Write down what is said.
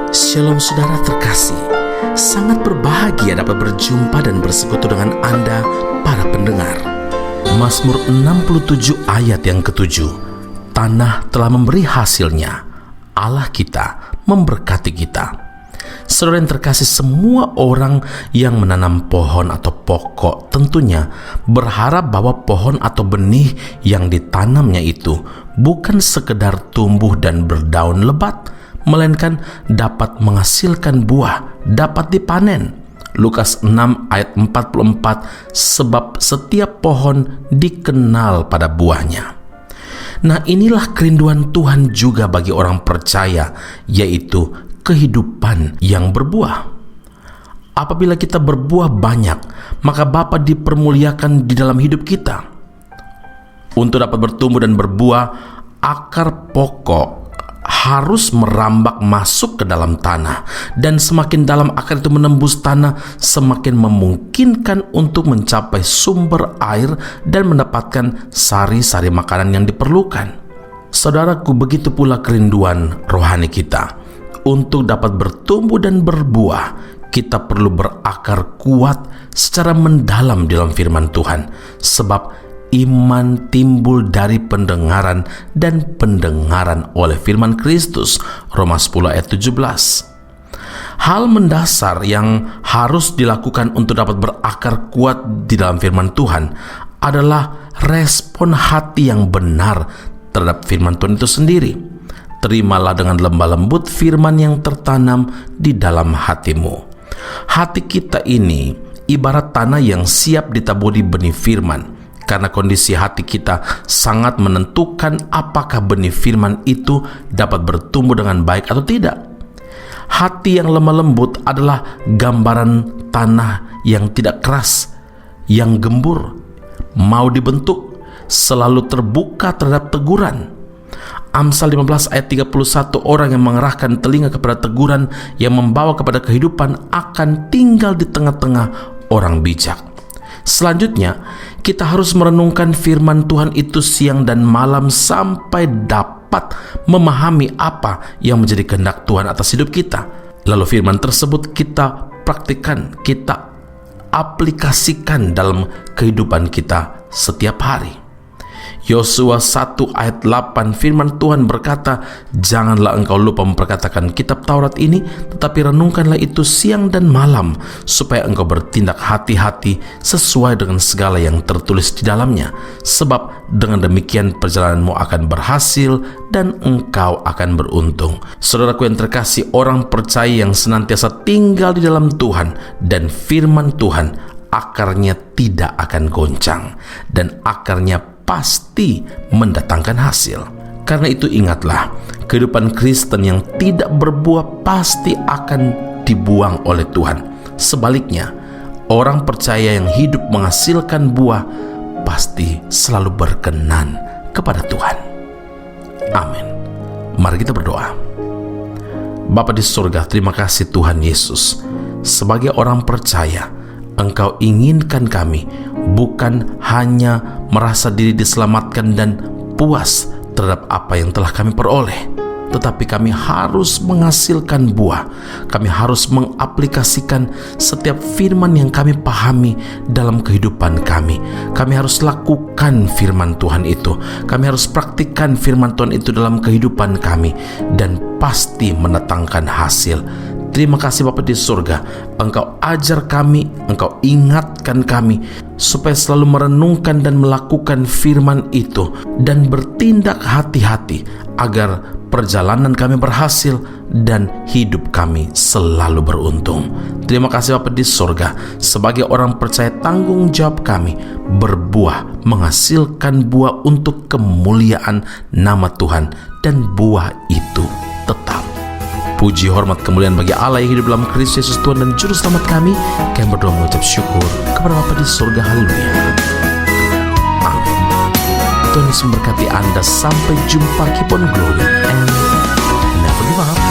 Shalom saudara terkasih, sangat berbahagia dapat berjumpa dan bersekutu dengan Anda para pendengar. Mazmur 67 ayat yang ke-7, tanah telah memberi hasilnya, Allah kita memberkati kita. Saudara yang terkasih, semua orang yang menanam pohon atau pokok tentunya berharap bahwa pohon atau benih yang ditanamnya itu bukan sekedar tumbuh dan berdaun lebat, melainkan dapat menghasilkan buah, dapat dipanen. Lukas 6 ayat 44, sebab setiap pohon dikenal pada buahnya. Nah, inilah kerinduan Tuhan juga bagi orang percaya, yaitu kehidupan yang berbuah. Apabila kita berbuah banyak, maka Bapa dipermuliakan di dalam hidup kita. Untuk dapat bertumbuh dan berbuah, akar pokok harus merambak masuk ke dalam tanah, dan semakin dalam akar itu menembus tanah, semakin memungkinkan untuk mencapai sumber air dan mendapatkan sari-sari makanan yang diperlukan. Saudaraku, begitu pula kerinduan rohani kita. Untuk dapat bertumbuh dan berbuah, kita perlu berakar kuat secara mendalam di dalam firman Tuhan, sebab iman timbul dari pendengaran dan pendengaran oleh firman Kristus. Roma 10 ayat 17. Hal mendasar yang harus dilakukan untuk dapat berakar kuat di dalam firman Tuhan adalah respon hati yang benar terhadap firman Tuhan itu sendiri. Terimalah dengan lemah lembut firman yang tertanam di dalam hatimu. Hati kita ini ibarat tanah yang siap ditaburi benih firman. Karena kondisi hati kita sangat menentukan apakah benih firman itu dapat bertumbuh dengan baik atau tidak. Hati yang lemah lembut adalah gambaran tanah yang tidak keras, yang gembur, mau dibentuk, selalu terbuka terhadap teguran. Amsal 15 ayat 31, orang yang mengerahkan telinga kepada teguran yang membawa kepada kehidupan akan tinggal di tengah-tengah orang bijak. Selanjutnya, kita harus merenungkan firman Tuhan itu siang dan malam sampai dapat memahami apa yang menjadi kehendak Tuhan atas hidup kita. Lalu firman tersebut kita praktikkan, kita aplikasikan dalam kehidupan kita setiap hari. Yosua 1 ayat 8, firman Tuhan berkata, janganlah engkau lupa memperkatakan kitab Taurat ini, tetapi renungkanlah itu siang dan malam, supaya engkau bertindak hati-hati sesuai dengan segala yang tertulis di dalamnya. Sebab dengan demikian perjalananmu akan berhasil dan engkau akan beruntung. Saudaraku yang terkasih, orang percaya yang senantiasa tinggal di dalam Tuhan dan firman Tuhan, akarnya tidak akan goncang dan akarnya pasti mendatangkan hasil. Karena itu ingatlah, kehidupan Kristen yang tidak berbuah pasti akan dibuang oleh Tuhan. Sebaliknya, orang percaya yang hidup menghasilkan buah pasti selalu berkenan kepada Tuhan. Amin. Mari kita berdoa. Bapa di surga, terima kasih Tuhan Yesus. Sebagai orang percaya, Engkau inginkan kami bukan hanya merasa diri diselamatkan dan puas terhadap apa yang telah kami peroleh, tetapi kami harus menghasilkan buah. Kami harus mengaplikasikan setiap firman yang kami pahami dalam kehidupan kami. Kami harus lakukan firman Tuhan itu. Kami harus praktikkan firman Tuhan itu dalam kehidupan kami, dan pasti mendatangkan hasil. Terima kasih Bapa di surga, Engkau ajar kami, Engkau ingatkan kami supaya selalu merenungkan dan melakukan firman itu dan bertindak hati-hati agar perjalanan kami berhasil dan hidup kami selalu beruntung. Terima kasih Bapa di surga, sebagai orang percaya tanggung jawab kami berbuah, menghasilkan buah untuk kemuliaan nama Tuhan, dan buah itu tetap. Puji, hormat, kemuliaan bagi Allah yang hidup dalam Kristus Yesus Tuhan dan Juru Selamat kami. Kami berdoa mengucap syukur kepada Bapa di surga. Haleluya. Amin. Tuhan Yesus memberkati Anda. Sampai jumpa. Keep on growing and never give up.